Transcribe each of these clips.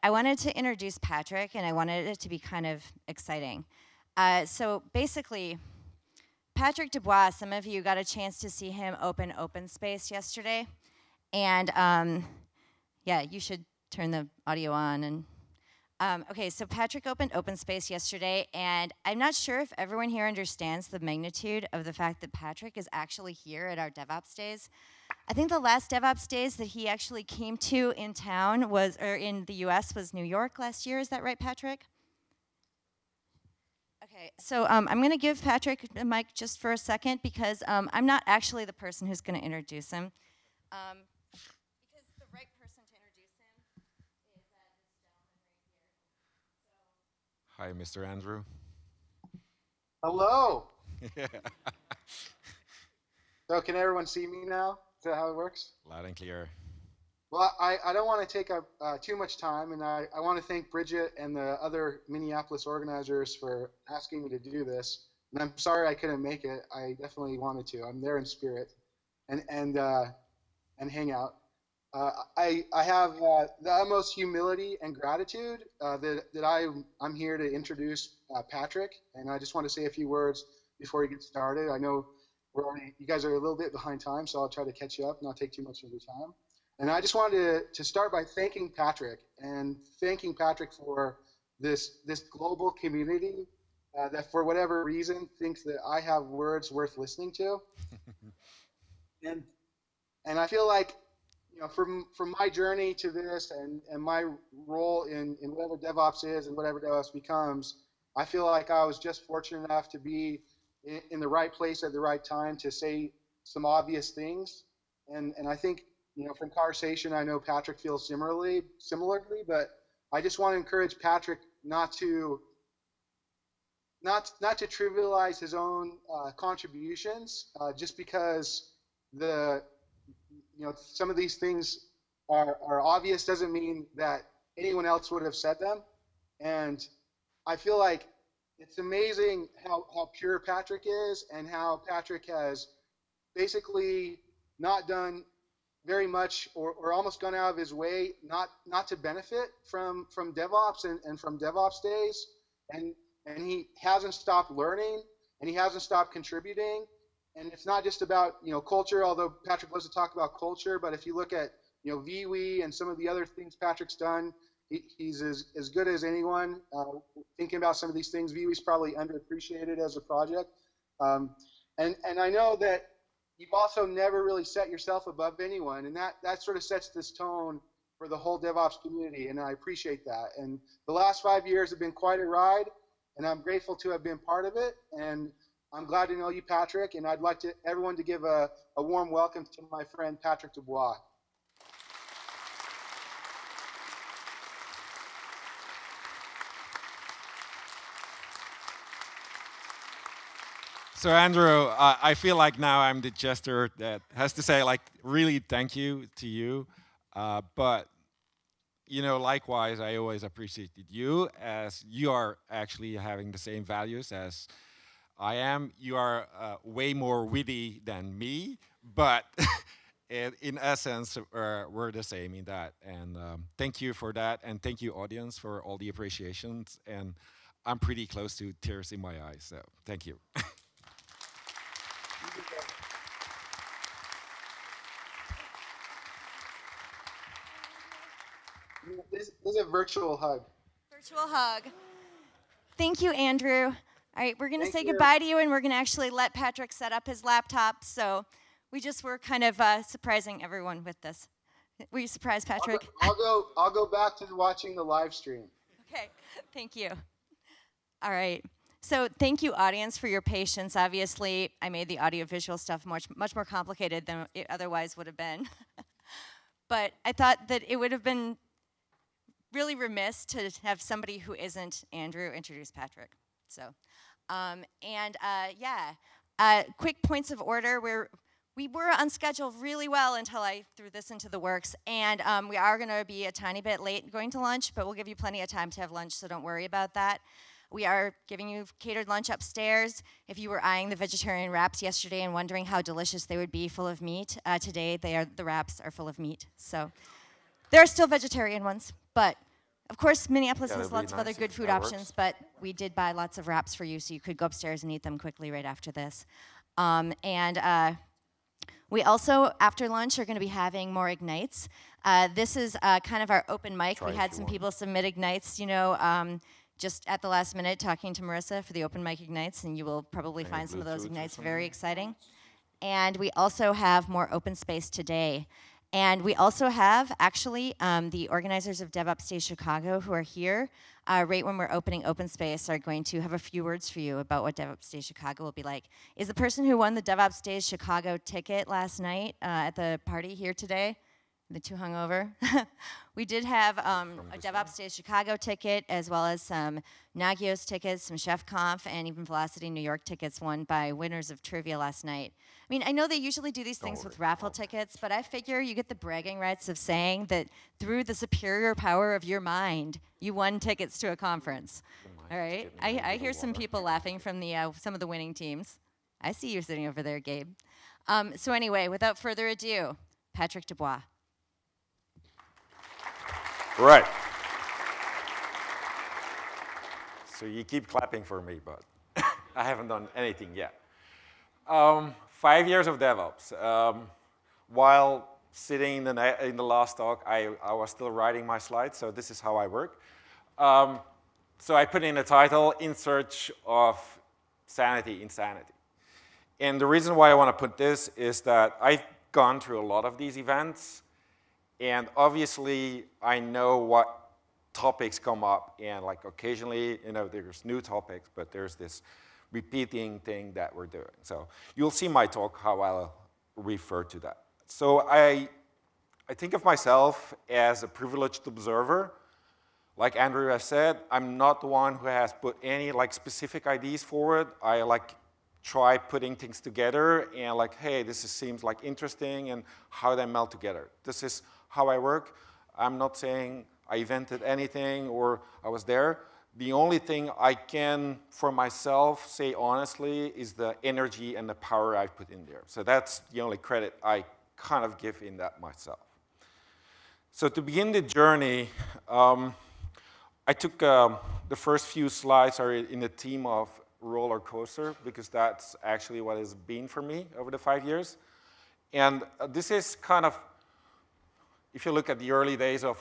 I wanted to introduce Patrick, and I wanted it to be kind of exciting. So basically, Patrick Debois, some of you got a chance to see him open Space yesterday. And yeah, you should turn the audio on. And okay, so Patrick opened Open Space yesterday, and I'm not sure if everyone here understands the magnitude of the fact that Patrick is actually here at our DevOps Days. I think the last DevOps Days that he actually came to in town was, or in the US, was New York last year. Is that right, Patrick? Okay, so I'm going to give Patrick the mic just for a second because I'm not actually the person who's going to introduce him. Because the right person to introduce him is this gentleman right here. Hi, Mr. Andrew. Hello. So can everyone see me now? Is that how it works? Loud and clear. Well, I don't want to take up too much time, and I want to thank Bridget and the other Minneapolis organizers for asking me to do this. And I'm sorry I couldn't make it. I definitely wanted to. I'm there in spirit, and hang out. I have the utmost humility and gratitude that I'm here to introduce Patrick, and I just want to say a few words before we get started. I know you guys are a little bit behind time, so I'll try to catch you up, not take too much of your time. And I just wanted to start by thanking Patrick for this global community that for whatever reason thinks that I have words worth listening to. and I feel like, you know, from my journey to this and my role in whatever DevOps is and whatever DevOps becomes, I feel like I was just fortunate enough to be in the right place at the right time to say some obvious things. And I think, you know, from conversation, I know Patrick feels similarly, but I just want to encourage Patrick not to trivialize his own contributions just because some of these things are obvious doesn't mean that anyone else would have said them. And I feel like it's amazing how pure Patrick is and how Patrick has basically not done very much or almost gone out of his way not to benefit from DevOps and from DevOps Days. And he hasn't stopped learning and he hasn't stopped contributing. And it's not just about, you know, culture, although Patrick loves to talk about culture, but if you look at, you know, VWE and some of the other things Patrick's done, he's as good as anyone. Thinking about some of these things, VWE's probably underappreciated as a project. And I know that you've also never really set yourself above anyone, and that sort of sets this tone for the whole DevOps community, and I appreciate that. And the last 5 years have been quite a ride, and I'm grateful to have been part of it, and I'm glad to know you, Patrick, and I'd like everyone to give a warm welcome to my friend Patrick Debois. So Andrew, I feel like now I'm the jester that has to say, like, really thank you to you. But, you know, likewise, I always appreciated you as you are actually having the same values as I am. You are way more witty than me, but in essence, we're the same in that. And thank you for that. And thank you, audience, for all the appreciations. And I'm pretty close to tears in my eyes, so thank you. This is a virtual hug. Virtual hug. Thank you, Andrew. All right, we're going to say goodbye to you, and we're going to actually let Patrick set up his laptop. So we just were kind of surprising everyone with this. Were you surprised, Patrick? I'll go back to watching the live stream. Okay, thank you. All right. So thank you, audience, for your patience. Obviously, I made the audiovisual stuff much more complicated than it otherwise would have been. But I thought that it would have been really remiss to have somebody who isn't Andrew introduce Patrick. So, quick points of order. We were on schedule really well until I threw this into the works, and we are going to be a tiny bit late going to lunch, but we'll give you plenty of time to have lunch, so don't worry about that. We are giving you catered lunch upstairs. If you were eyeing the vegetarian wraps yesterday and wondering how delicious they would be full of meat, today the wraps are full of meat. So there are still vegetarian ones, but Of course, Minneapolis Yeah, has that'd be lots of other nice good if food that options, works. but we did buy lots of wraps for you, so you could go upstairs and eat them quickly right after this. We also, after lunch, are going to be having more Ignites. This is kind of our open mic. Try We if had you some want. people submit Ignites, just at the last minute talking to Marissa for the open mic Ignites, and you will probably Any find some of those Bluetooth or Ignites something? very exciting. And we also have more open space today. And we also have, actually, the organizers of DevOps Days Chicago who are here right when we're opening open space are going to have a few words for you about what DevOps Days Chicago will be like. Is the person who won the DevOps Days Chicago ticket last night at the party here today? The too hungover? We did have a DevOps Days Chicago ticket, as well as some Nagios tickets, some Chef Conf, and even Velocity New York tickets won by winners of trivia last night. I mean, I know they usually do these things with raffle tickets, but I figure you get the bragging rights of saying that through the superior power of your mind, you won tickets to a conference. All right? I hear some people laughing from the some of the winning teams. I see you sitting over there, Gabe. So anyway, without further ado, Patrick Debois. Right. So you keep clapping for me, but I haven't done anything yet. 5 years of DevOps. While sitting in the last talk, I was still writing my slides, so this is how I work. So I put in a title, In Search of Sanity, Insanity. And the reason why I want to put this is that I've gone through a lot of these events, and obviously I know what topics come up, and like occasionally, there's new topics, but there's this repeating thing that we're doing. So you'll see my talk how I'll refer to that. So I think of myself as a privileged observer. Like Andrew has said, I'm not the one who has put any specific ideas forward. I try putting things together and hey, seems interesting, and how they meld together. This is how I work. I'm not saying I invented anything or I was there. The only thing I can, for myself, say honestly is the energy and the power I put in there. So that's the only credit I kind of give in that myself. So to begin the journey, I took the first few slides are in the theme of roller coaster, because that's actually what it's been for me over the 5 years. And this is kind of, if you look at the early days of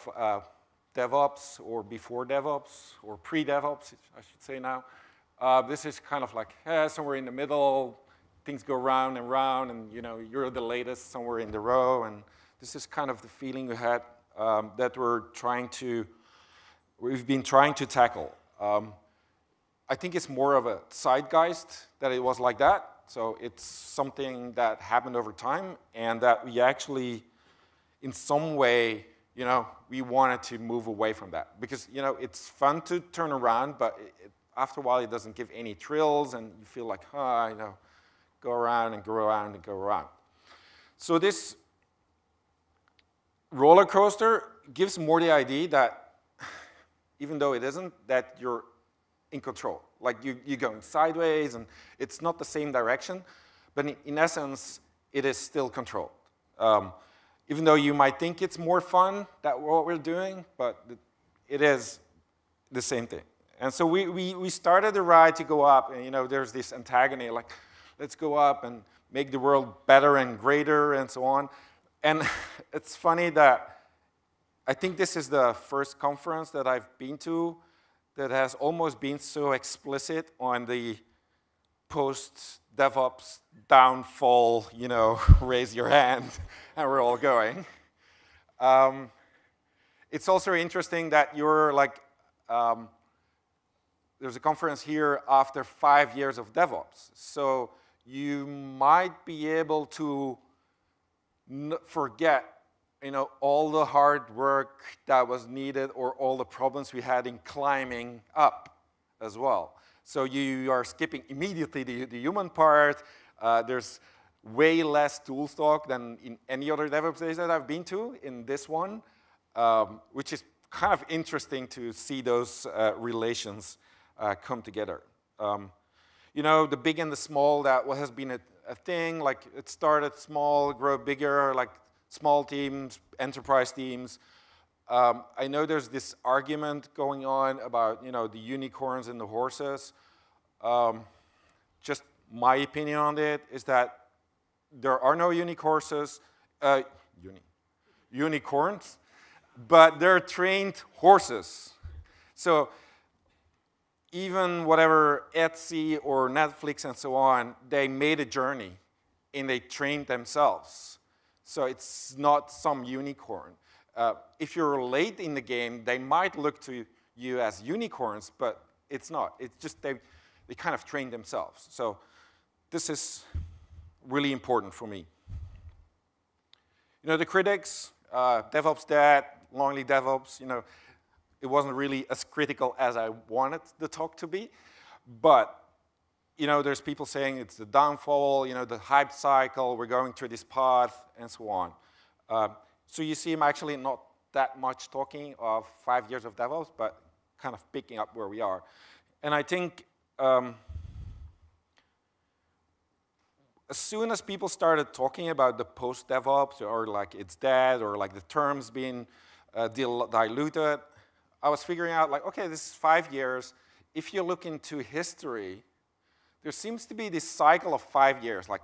DevOps, or before DevOps, or pre-DevOps, I should say now, this is kind of somewhere in the middle. Things go round and round, and you're the latest somewhere in the row. And this is kind of the feeling we had that we've been trying to tackle. I think it's more of a zeitgeist that it was like that. So it's something that happened over time, and that we actually, in some way, we wanted to move away from that. Because, it's fun to turn around, but after a while, it doesn't give any thrills, and you feel like, go around and go around and go around. So this roller coaster gives more the idea that, even though it isn't, that you're in control. You're going sideways, and it's not the same direction, but in essence, it is still controlled. Even though you might think it's more fun than what we're doing, but it is the same thing. And so we started the ride to go up, and there's this antagonist, let's go up and make the world better and greater and so on. And it's funny that I think this is the first conference that I've been to that has almost been so explicit on the post-DevOps downfall, raise your hand, and we're all going. It's also interesting that you're there's a conference here after 5 years of DevOps. So you might be able to forget all the hard work that was needed, or all the problems we had in climbing up as well. So you are skipping immediately the human part. There's way less tool stock than in any other DevOps days that I've been to in this one, which is kind of interesting to see those relations come together. The big and the small, that has been a thing. It started small, grow bigger, small teams, enterprise teams. I know there's this argument going on about the unicorns and the horses. Just my opinion on it is that there are no unicorns, but they're trained horses. So even whatever Etsy or Netflix and so on, they made a journey and they trained themselves. So it's not some unicorn. If you're late in the game, they might look to you as unicorns, but it's not. It's just they kind of trained themselves. So this is really important for me. The critics, DevOps dead, long live DevOps, it wasn't really as critical as I wanted the talk to be. But, there's people saying it's the downfall, the hype cycle, we're going through this path, and so on. So you see I'm actually not that much talking of 5 years of DevOps, but kind of picking up where we are. And I think as soon as people started talking about the post-DevOps, or like it's dead, or like the terms being diluted, I was figuring out, like, okay, this is 5 years. If you look into history, there seems to be this cycle of 5 years, like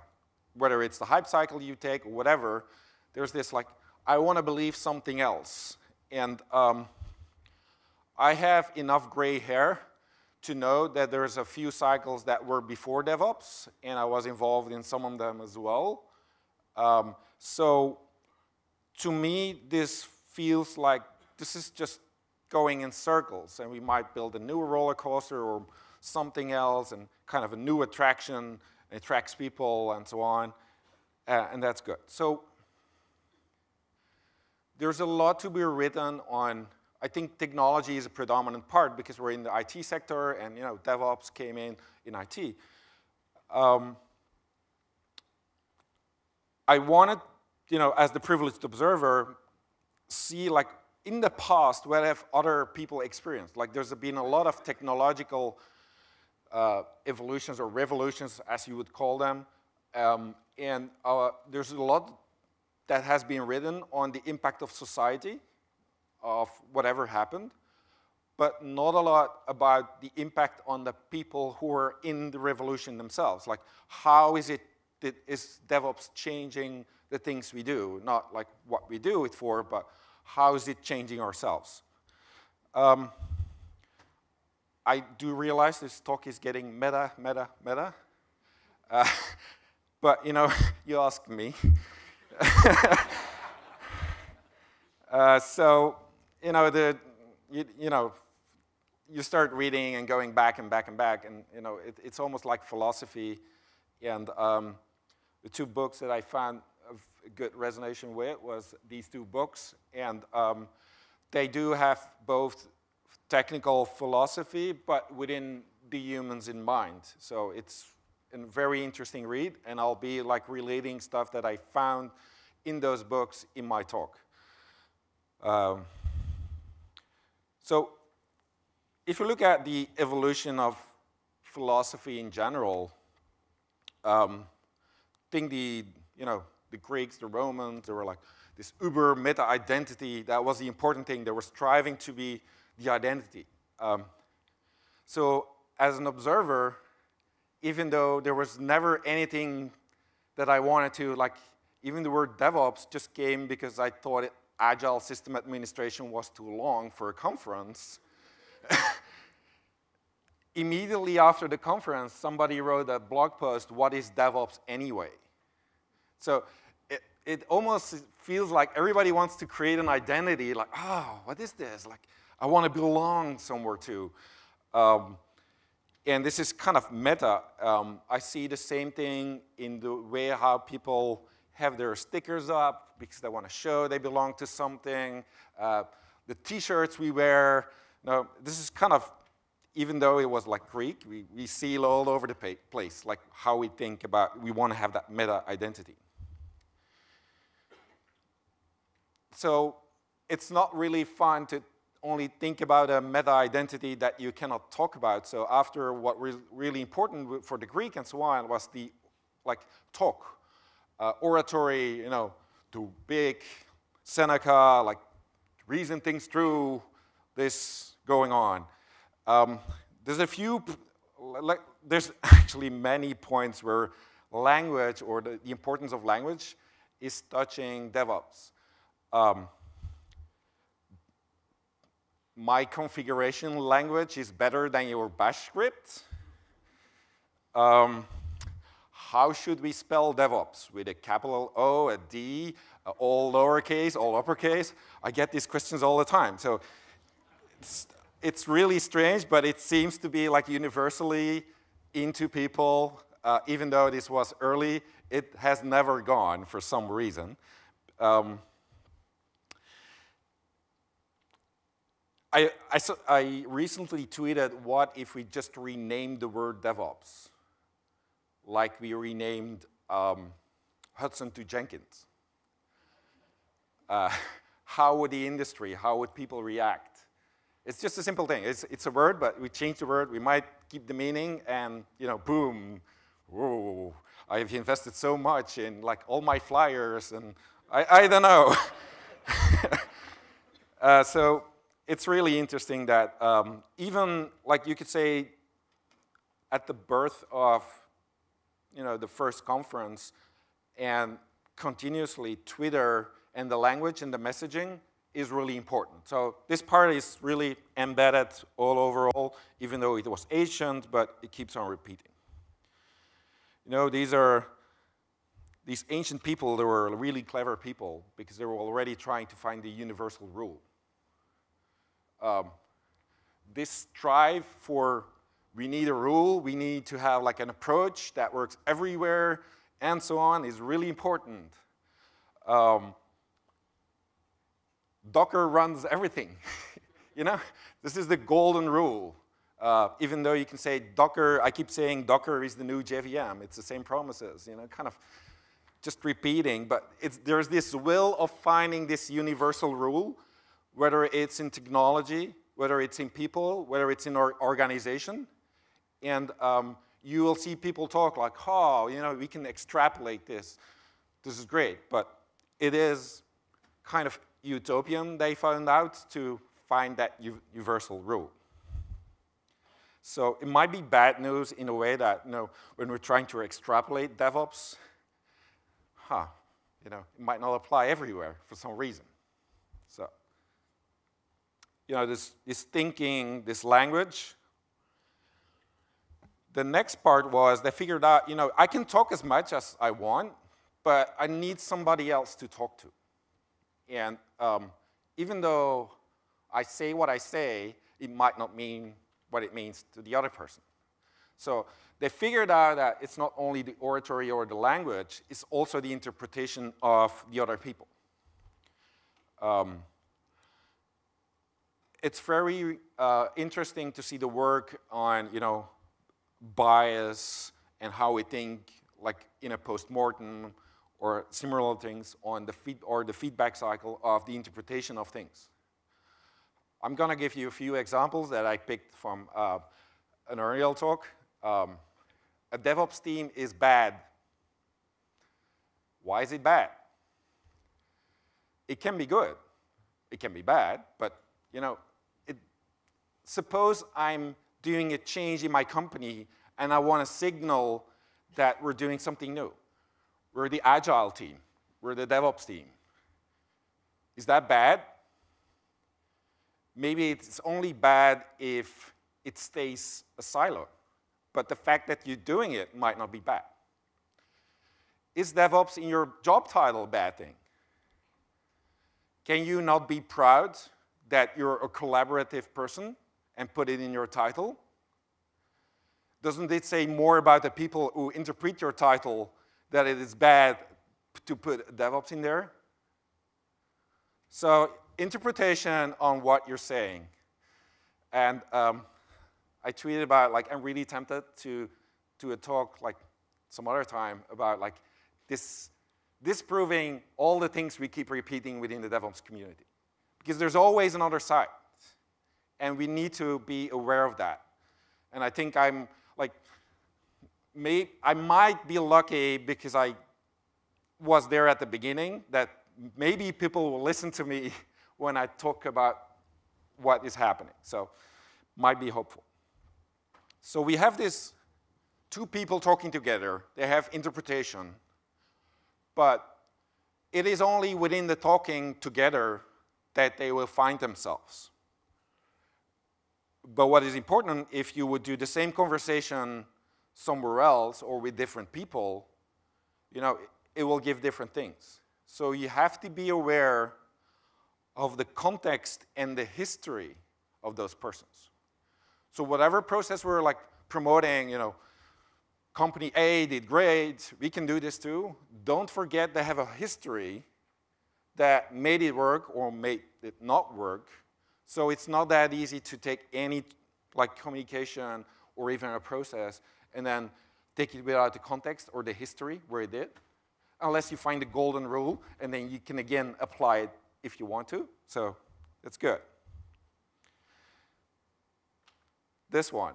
whether it's the hype cycle you take or whatever, there's this like, I want to believe something else. And I have enough gray hair to know that there's a few cycles that were before DevOps, and I was involved in some of them as well. So to me, this feels like this is just going in circles, and we might build a new roller coaster or something else, and kind of a new attraction, attracts people, and so on, and that's good. So there's a lot to be written on. I think technology is a predominant part because we're in the IT sector, and DevOps came in IT. I wanted, as the privileged observer, see like in the past what have other people experienced. Like there's been a lot of technological evolutions or revolutions, as you would call them, and there's a lot that has been written on the impact of society of whatever happened, but not a lot about the impact on the people who are in the revolution themselves. Like, how is DevOps changing the things we do? Not like what we do it for, but how is it changing ourselves? I do realize this talk is getting meta. But, you asked me. So, you start reading and going back and back and back, and it's almost like philosophy. And the two books that I found of good resonance with was these two books, and they do have both technical philosophy, but within the humans in mind. So it's a very interesting read, and I'll be like relating stuff that I found in those books in my talk. So if you look at the evolution of philosophy in general, think the Greeks, the Romans, they were like this uber meta identity. That was the important thing. They were striving to be the identity. So as an observer, even though there was never anything that I wanted to, like, even the word DevOps just came because I thought Agile System Administration was too long for a conference. Immediately after the conference, somebody wrote a blog post, "What is DevOps anyway?" So it almost feels like everybody wants to create an identity, like, oh, what is this? Like, I want to belong somewhere too. And this is kind of meta. I see the same thing in the way how people have their stickers up because they want to show they belong to something. The t-shirts we wear. Now, this is kind of, even though it was like Greek, we see it all over the place, like how we think about, we want to have that meta identity. So it's not really fun to only think about a meta identity that you cannot talk about. So after what was really important for the Greek and so on was the talk, oratory, too big, Seneca, like reason things through this going on. There's a few, there's actually many points where language or the importance of language is touching DevOps. My configuration language is better than your bash script. How should we spell DevOps? With a capital O, a D, all lowercase, all uppercase? I get these questions all the time. So it's really strange, but it seems to be like universally into people. Even though this was early, it has never gone for some reason. I recently tweeted, what if we just renamed the word DevOps? Like we renamed Hudson to Jenkins. How would the industry, how would people react? It's just a simple thing. It's a word, but we change the word. We might keep the meaning, and boom, whoa! I've invested so much in like all my flyers, and I don't know. So it's really interesting that even like you could say at the birth of the first conference, and continuously Twitter and the language and the messaging is really important. So this part is really embedded all overall, even though it was ancient, but it keeps on repeating. These ancient people, they were really clever people because they were already trying to find the universal rule. This drive for we need a rule, we need to have like an approach that works everywhere, and so on, is really important. Docker runs everything. This is the golden rule. Even though you can say Docker, I keep saying Docker is the new JVM. It's the same promises, kind of just repeating. But there's this will of finding this universal rule, whether it's in technology, whether it's in people, whether it's in our organization. And you will see people talk like, oh, we can extrapolate this. This is great. But it is kind of utopian, they found out, to find that universal rule. So it might be bad news in a way that, when we're trying to extrapolate DevOps, it might not apply everywhere for some reason. So, this thinking, this language. The next part was they figured out, I can talk as much as I want, but I need somebody else to talk to. And even though I say what I say, it might not mean what it means to the other person. So they figured out that it's not only the oratory or the language, it's also the interpretation of the other people. It's very interesting to see the work on, bias and how we think, like in a postmortem, or similar things on the feedback cycle of the interpretation of things. I'm going to give you a few examples that I picked from an earlier talk. A DevOps team is bad. Why is it bad? It can be good. It can be bad, but suppose I'm doing a change in my company and I want to signal that we're doing something new. We're the agile team. We're the DevOps team. Is that bad? Maybe it's only bad if it stays a silo. But the fact that you're doing it might not be bad. Is DevOps in your job title a bad thing? Can you not be proud that you're a collaborative person and put it in your title? Doesn't it say more about the people who interpret your title that it is bad to put DevOps in there? So interpretation on what you're saying. And I tweeted about, I'm really tempted to do a talk some other time about disproving all the things we keep repeating within the DevOps community. Because there's always another side. And we need to be aware of that. And I think I might be lucky because I was there at the beginning, that maybe people will listen to me when I talk about what is happening. So might be hopeful. So we have these two people talking together. They have interpretation. But it is only within the talking together that they will find themselves. But what is important, if you would do the same conversation somewhere else or with different people, it will give different things. So you have to be aware of the context and the history of those persons. So whatever process we're like promoting, company A did great, we can do this too. Don't forget they have a history that made it work or made it not work. So it's not that easy to take any communication or even a process and then take it without the context or the history where it did, unless you find the golden rule, and then you can again apply it if you want to. So that's good. This one,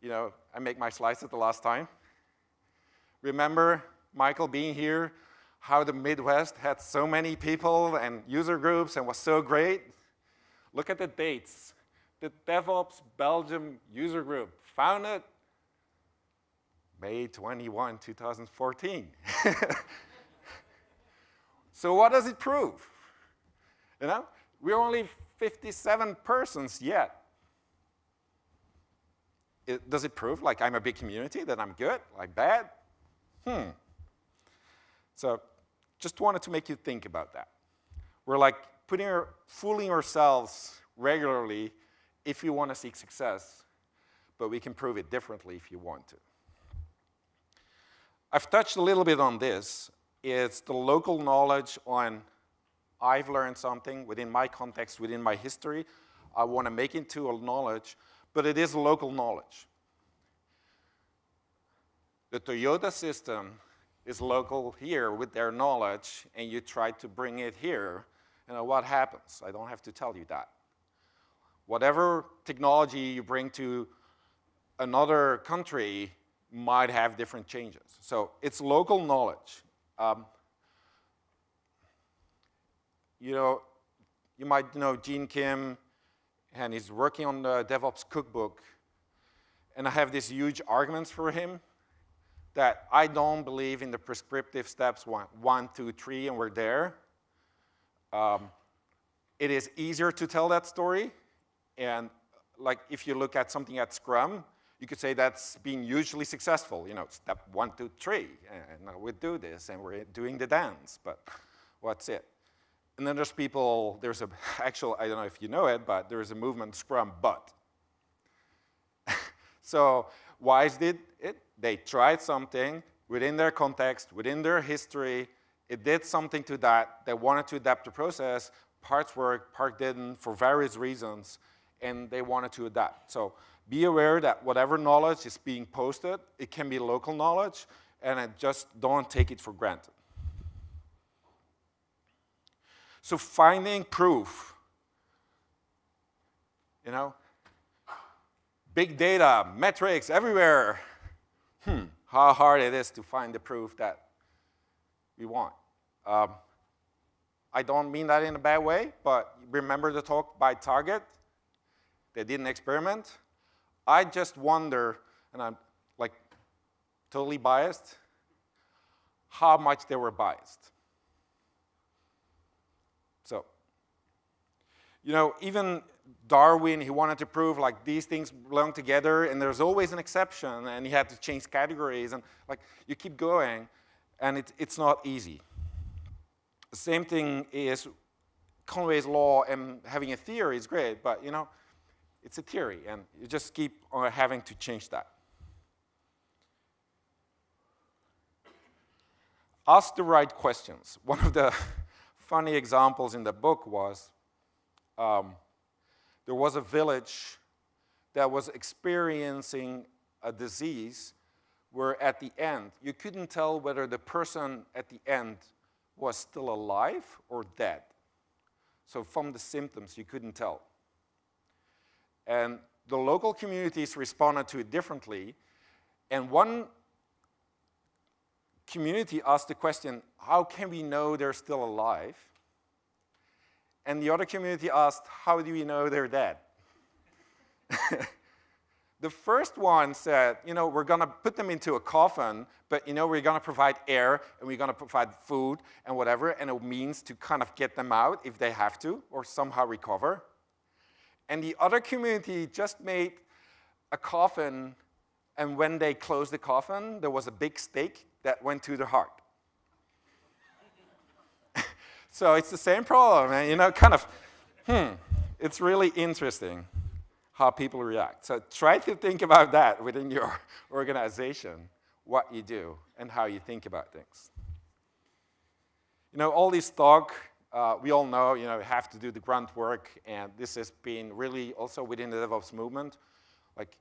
I make my slides at the last time. Remember Michael being here, how the Midwest had so many people and user groups and was so great? Look at the dates. The DevOps Belgium user group founded May 21, 2014. So what does it prove? We're only 57 persons yet. Does it prove I'm a big community, that I'm good, bad? So just wanted to make you think about that. We're fooling ourselves regularly if you want to seek success, but we can prove it differently if you want to. I've touched a little bit on this. It's the local knowledge on I've learned something within my context, within my history. I want to make it into a knowledge, but it is local knowledge. The Toyota system is local here with their knowledge, and you try to bring it here, and what happens? I don't have to tell you that. Whatever technology you bring to another country might have different changes. So it's local knowledge. You might know Gene Kim, and he's working on the DevOps cookbook, and I have these huge arguments for him that I don't believe in the prescriptive steps 1, 2, 3, and we're there. It is easier to tell that story, and if you look at something at Scrum, you could say that's been hugely successful. Step 1, 2, 3, and we do this, and we're doing the dance, but what's it? And then there's people, I don't know if you know it, but there's a movement, Scrum, but. So Wise did it. They tried something within their context, within their history. It did something to that. They wanted to adapt the process. Parts worked, part didn't, for various reasons, and they wanted to adapt. So be aware that whatever knowledge is being posted, it can be local knowledge, and just don't take it for granted. So finding proof, big data, metrics everywhere. How hard it is to find the proof that we want. I don't mean that in a bad way, but remember the talk by Target? They did an experiment. I just wonder, and I'm totally biased, how much they were biased. So, even Darwin, he wanted to prove these things belong together, and there's always an exception, and he had to change categories, and you keep going, and it's not easy. The same thing is Conway's law, and having a theory is great, but it's a theory, and you just keep on having to change that. Ask the right questions. One of the funny examples in the book was there was a village that was experiencing a disease where at the end, you couldn't tell whether the person at the end was still alive or dead. So from the symptoms, you couldn't tell. And the local communities responded to it differently. And one community asked the question, how can we know they're still alive? And the other community asked, how do we know they're dead? The first one said, we're going to put them into a coffin, but, we're going to provide air, and we're going to provide food and whatever, and it means to kind of get them out if they have to, or somehow recover. And the other community just made a coffin, and when they closed the coffin, there was a big stake that went to the heart. So it's the same problem, and kind of, it's really interesting how people react. So try to think about that within your organization, what you do and how you think about things. All this talk, we all know, you have to do the grunt work, and this has been really also within the DevOps movement, like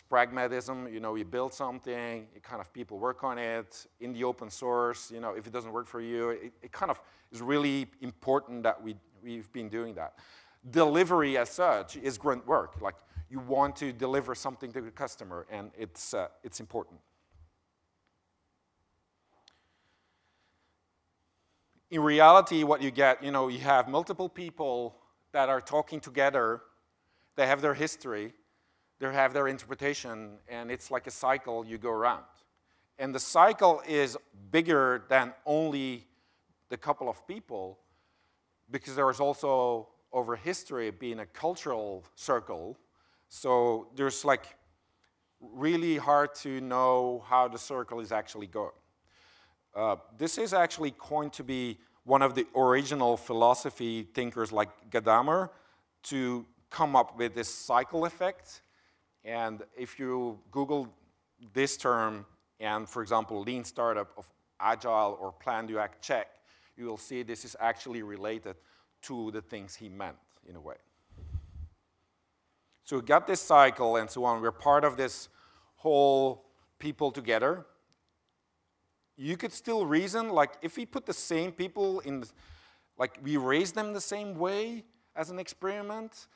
pragmatism, you build something, people work on it, in the open source, if it doesn't work for you, it kind of is really important that we've been doing that. Delivery as such is grunt work. Like, you want to deliver something to the customer, and it's important. In reality, what you get, you have multiple people that are talking together. They have their history. They have their interpretation, and it's like a cycle you go around. And the cycle is bigger than only the couple of people, because there is also, over history, being a cultural circle. So there's like really hard to know how the circle is actually going. This is actually going to be one of the original philosophy thinkers like Gadamer to come up with this cycle effect. And if you Google this term and, for example, lean startup of agile or plan do act check, you will see this is actually related to the things he meant in a way. So we got this cycle and so on. We're part of this whole people together. You could still reason, like, if we put the same people in, like, we raise them the same way as an experiment,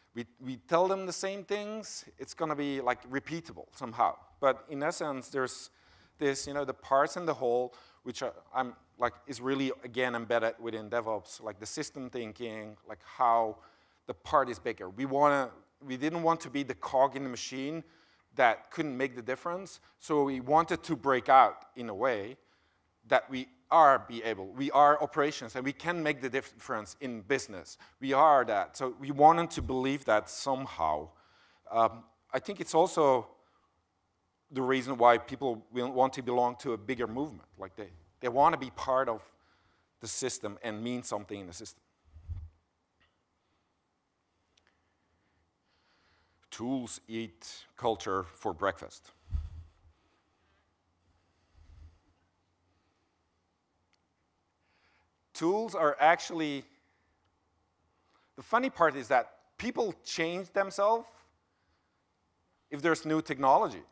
we tell them the same things, it's going to be, like, repeatable somehow. But in essence, there's this, the parts and the whole, which is really, again, embedded within DevOps, like the system thinking, like how the part is bigger. We didn't want to be the cog in the machine that couldn't make the difference, so we wanted to break out in a way that we are operations, and we can make the difference in business. We are that. So we wanted to believe that somehow. I think it's also the reason why people want to belong to a bigger movement. Like they want to be part of the system and mean something in the system. Tools eat culture for breakfast. Tools are actually, the funny part is that people change themselves if there's new technology.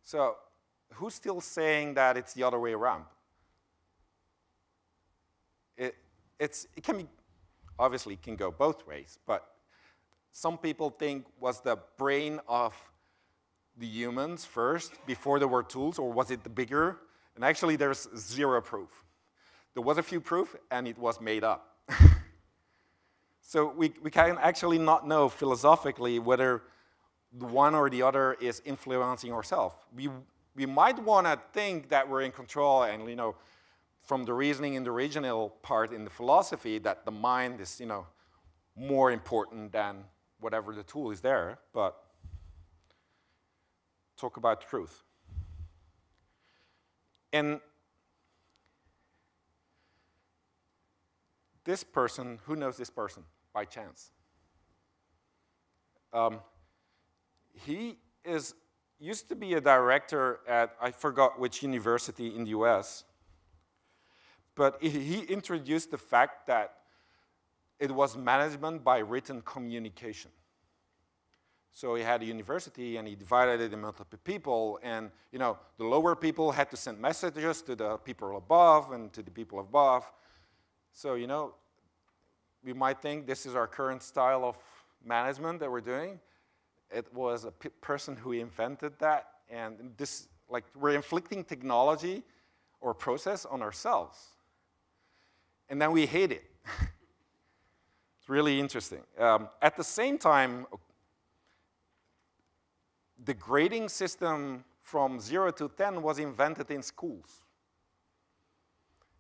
So who's still saying that it's the other way around? It can be, obviously it can go both ways, but some people think was the brain of the humans first before there were tools, or was it the bigger? And actually there's zero proof. There was a few proof, and it was made up. So we can actually not know philosophically whether the one or the other is influencing ourselves. We might want to think that we're in control, and from the reasoning in the original part in the philosophy, that the mind is more important than whatever the tool is there. But talk about truth. And this person, who knows this person by chance? He used to be a director at, I forgot which university in the US, but he introduced the fact that it was management by written communication. So he had a university, and he divided it into multiple people, and the lower people had to send messages to the people above and to the people above. So, we might think this is our current style of management that we're doing. It was a person who invented that, and this, like, we're inflicting technology or process on ourselves. And then we hate it. It's really interesting. At the same time, the grading system from 0 to 10 was invented in schools.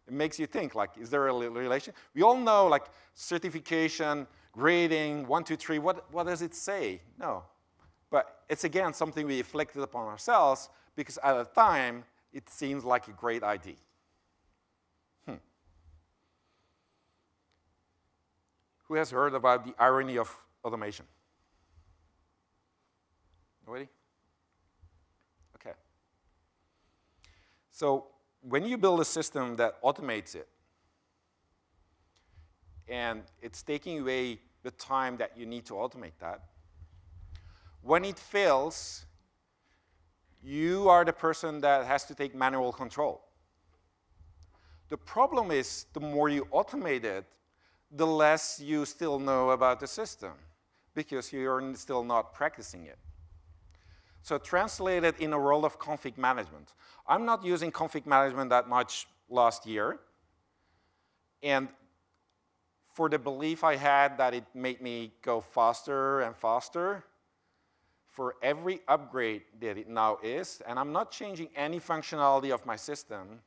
It makes you think, like, is there a relation? We all know, like, certification, grading, 1, 2, 3, what does it say? No. But it's, again, something we inflicted upon ourselves because at the time, it seems like a great idea. Who has heard about the irony of automation? Nobody? Okay. So when you build a system that automates it, and it's taking away the time that you need to automate that, when it fails, you are the person that has to take manual control. The problem is, the more you automate it, the less you still know about the system, because you're still not practicing it. So translated in a role of config management. I'm not using config management that much last year, and for the belief I had that it made me go faster and faster, for every upgrade that it now is, and I'm not changing any functionality of my system,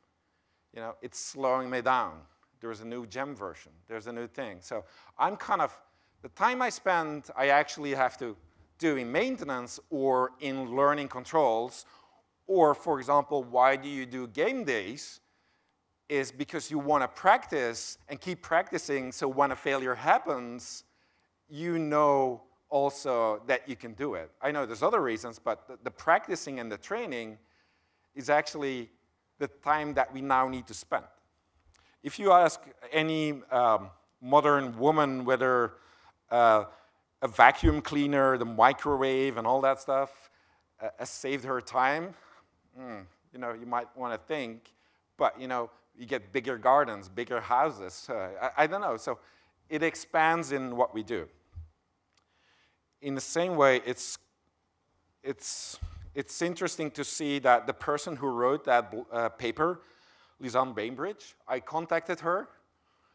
it's slowing me down. There's a new gem version. There's a new thing. So I'm kind of, the time I spend, I actually have to do in maintenance or in learning controls, or, for example, why do you do game days? Is because you want to practice and keep practicing, so when a failure happens, you know also that you can do it. I know there's other reasons, but the practicing and the training is actually the time that we now need to spend. If you ask any modern woman whether a vacuum cleaner, the microwave, and all that stuff has saved her time, you might want to think, but you get bigger gardens, bigger houses. I don't know. So it expands in what we do. In the same way, it's interesting to see that the person who wrote that paper, Lisanne Bainbridge, I contacted her,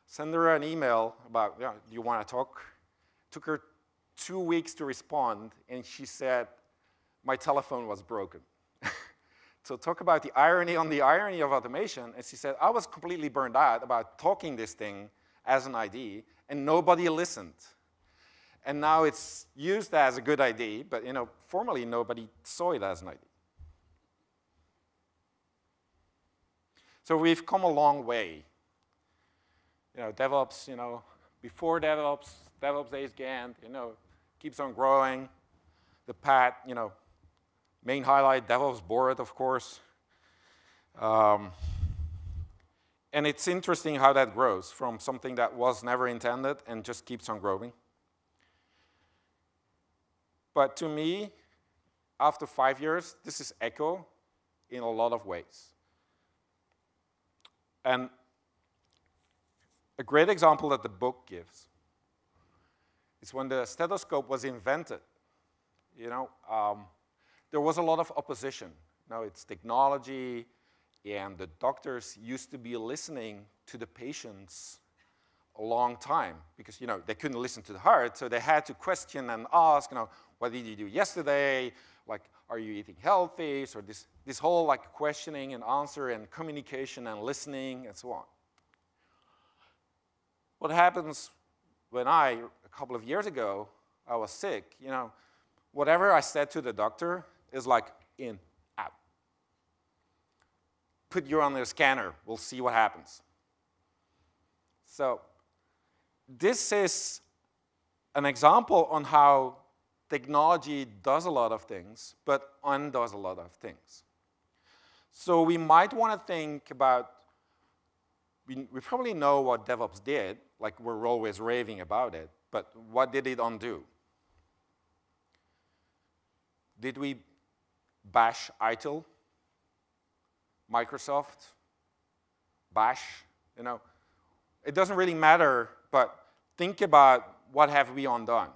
sent her an email about, do you want to talk? Took her 2 weeks to respond, and she said, my telephone was broken. So talk about the irony on the irony of automation, and she said, I was completely burned out about talking this thing as an ID, and nobody listened. And now it's used as a good ID, but formally nobody saw it as an ID. So we've come a long way. DevOps, before DevOps, DevOpsDays Gantt, keeps on growing. The PAT, main highlight, DevOps board, of course. And it's interesting how that grows from something that was never intended and just keeps on growing. But to me, after 5 years, this is echo in a lot of ways. And a great example that the book gives is when the stethoscope was invented. There was a lot of opposition. Now it's technology, and the doctors used to be listening to the patients a long time because they couldn't listen to the heart, so they had to question and ask, what did you do yesterday? Like, are you eating healthy? So this whole like questioning and answer and communication and listening and so on. What happens when a couple of years ago, I was sick, whatever I said to the doctor is like in, out. Put you on the scanner, we'll see what happens. So this is an example on how technology does a lot of things, but undoes a lot of things. So we might want to think about, we probably know what DevOps did, like we're always raving about it, but what did it undo? Did we bash ITIL, Microsoft, bash? It doesn't really matter, but think about what have we undone.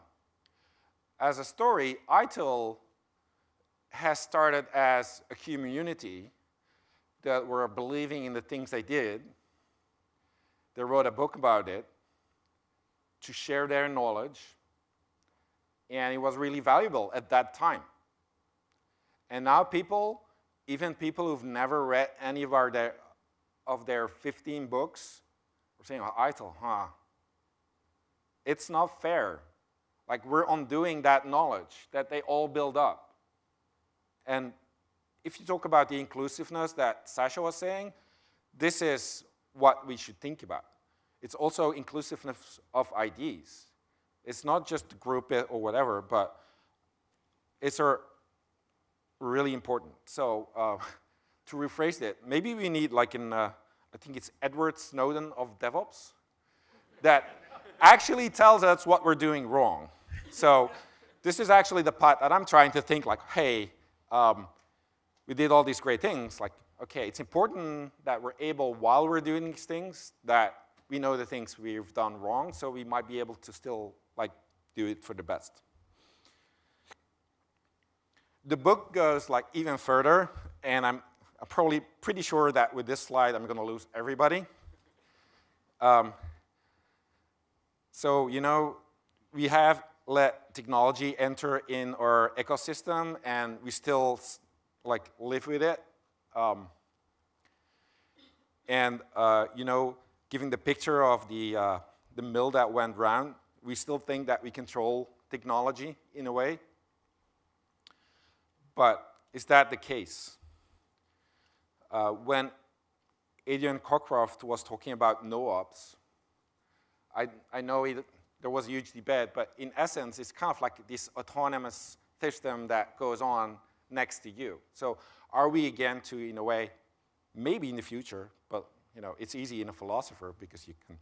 As a story, ITIL has started as a community that were believing in the things they did. They wrote a book about it. to share their knowledge, and it was really valuable at that time. And now people, even people who've never read any of their 15 books, are saying, oh, ITIL, it's not fair. Like, we're undoing that knowledge that they all build up. And if you talk about the inclusiveness that Sasha was saying, this is what we should think about. It's also inclusiveness of ideas. It's not just group it or whatever, but it's really important. So to rephrase it, maybe we need like I think it's Edward Snowden of DevOps, that actually tells us what we're doing wrong. So this is actually the part that I'm trying to think like, hey, we did all these great things. Like, okay, it's important that we're able, while we're doing these things, that we know the things we've done wrong, so we might be able to still like do it for the best. The book goes like even further, and I'm probably pretty sure that with this slide I'm going to lose everybody. So, you know, we have let technology enter in our ecosystem, and we still like live with it. You know, giving the picture of the mill that went round, we still think that we control technology in a way. But is that the case? When Adrian Cockcroft was talking about no-ops, I know there was a huge debate, but in essence, it's kind of like this autonomous system that goes on next to you. So are we again to, in a way, maybe in the future, but you know, it's easy in a philosopher because you can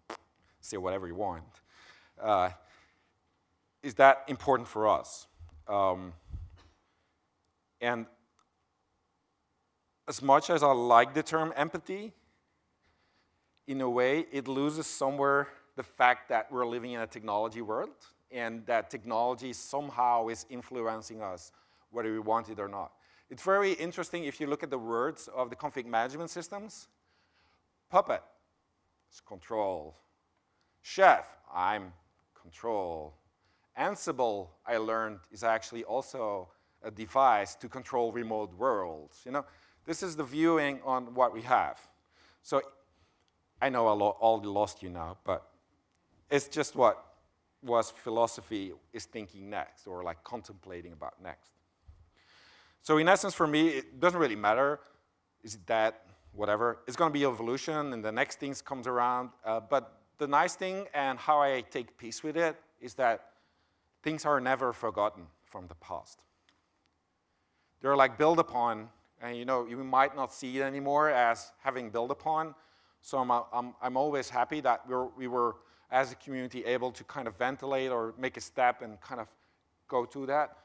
say whatever you want. Is that important for us? And as much as I like the term empathy, in a way, it loses somewhere the fact that we're living in a technology world and that technology somehow is influencing us, whether we want it or not. It's very interesting if you look at the words of the config management systems. Puppet is control. Chef, I'm control. Ansible, I learned, is actually also a device to control remote worlds. You know, this is the viewing on what we have. So I know I all lost you now, but it's just what philosophy is thinking next, or like contemplating about next. So in essence, for me, it doesn't really matter. Is it that, whatever. It's going to be evolution, and the next things comes around. But the nice thing, and how I take peace with it, is that things are never forgotten from the past. They're like built upon, and you know, you might not see it anymore as having built upon. So I'm always happy that we were, as a community, able to kind of ventilate or make a step and kind of go to that.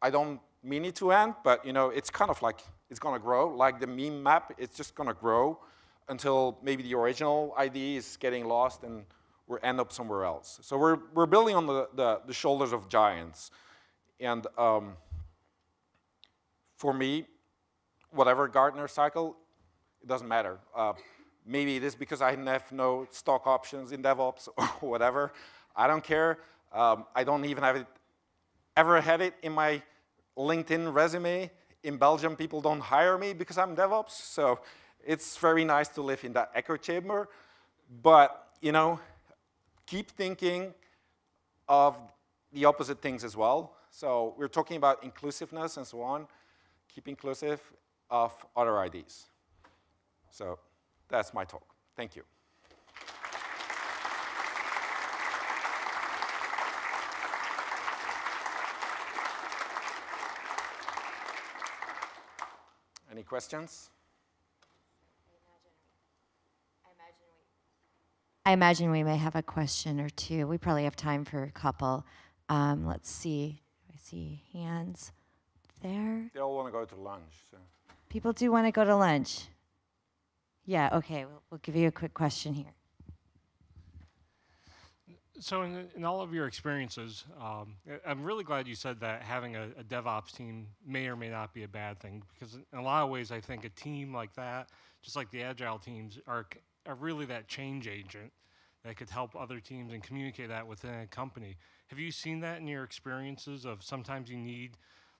I don't mean it to end, but you know, it's kind of like, it's going to grow. Like the meme map, it's just going to grow until maybe the original idea is getting lost and we'll end up somewhere else. So we're building on the shoulders of giants. And for me, whatever Gartner cycle, it doesn't matter. Maybe it is because I have no stock options in DevOps or whatever. I don't care. I don't even have it, ever had it in my LinkedIn resume. In Belgium, people don't hire me because I'm DevOps. So it's very nice to live in that echo chamber. But, you know, keep thinking of the opposite things as well. So we're talking about inclusiveness and so on. Keep inclusive of other IDs. So that's my talk. Thank you. Any questions? I imagine we may have a question or two. We probably have time for a couple. Let's see. I see hands there. They all want to go to lunch. So. People do want to go to lunch. Yeah, okay. We'll give you a quick question here. So in all of your experiences, I'm really glad you said that having a DevOps team may or may not be a bad thing, because in a lot of ways I think a team like that, just like the Agile teams, are really that change agent that could help other teams and communicate that within a company. Have you seen that in your experiences of sometimes you need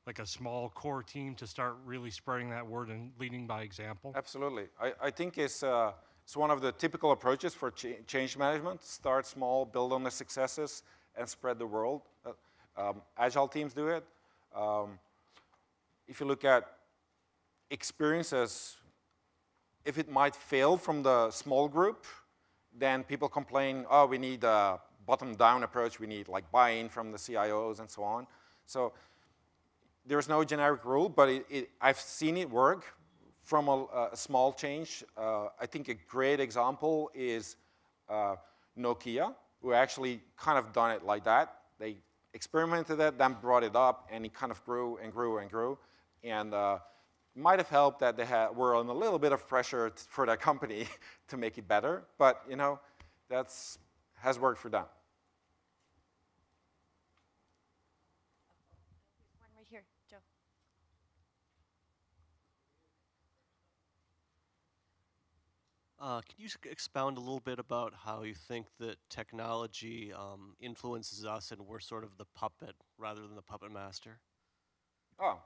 like a small core team to start really spreading that word and leading by example? Absolutely. I think it's one of the typical approaches for change management. Start small, build on the successes, and spread the word. Agile teams do it. If you look at experiences, if it might fail from the small group, then people complain, oh, we need a bottom-down approach. We need like buy-in from the CIOs and so on. So there's no generic rule, but I've seen it work from a small change. I think a great example is Nokia, who actually kind of done it like that. They experimented it, then brought it up, and it kind of grew and grew and grew. And might have helped that they were on a little bit of pressure for their company to make it better. But you know, has worked for them. One right here, Joe. Can you expound a little bit about how you think that technology influences us and we're sort of the puppet rather than the puppet master? Oh,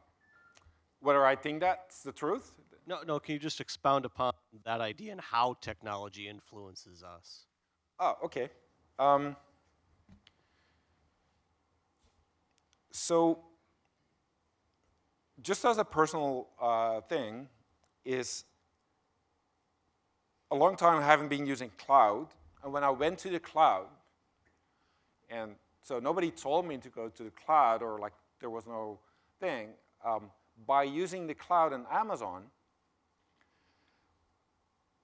whether I think that's the truth? No, can you just expound upon that idea and how technology influences us? Oh, okay. So just as a personal thing is a long time I haven't been using cloud. And when I went to the cloud, and so nobody told me to go to the cloud or like there was no thing. By using the cloud and Amazon,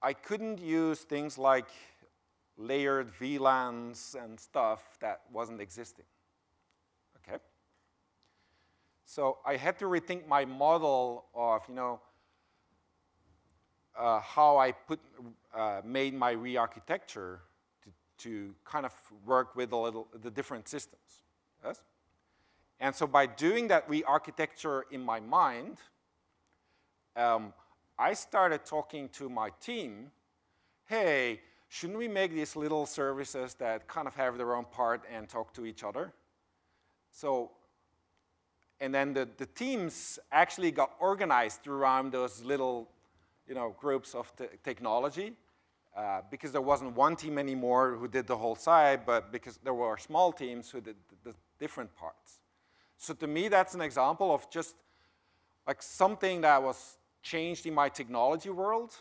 I couldn't use things like layered VLANs and stuff that wasn't existing. Okay? So I had to rethink my model of, you know, how I made my re-architecture to kind of work with the different systems. Yes? And so by doing that re-architecture in my mind, I started talking to my team, hey, shouldn't we make these little services that kind of have their own part and talk to each other? So, and then the teams actually got organized around those little, you know, groups of technology because there wasn't one team anymore who did the whole side, but because there were small teams who did the different parts. So to me, that's an example of just like something that was changed in my technology world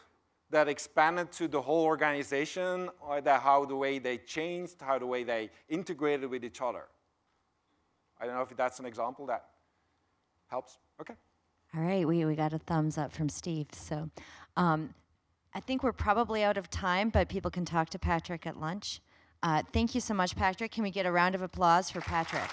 that expanded to the whole organization, or how the way they changed, how the way they integrated with each other. I don't know if that's an example that helps. Okay. All right, we got a thumbs up from Steve. So I think we're probably out of time, but people can talk to Patrick at lunch. Thank you so much, Patrick. Can we get a round of applause for Patrick?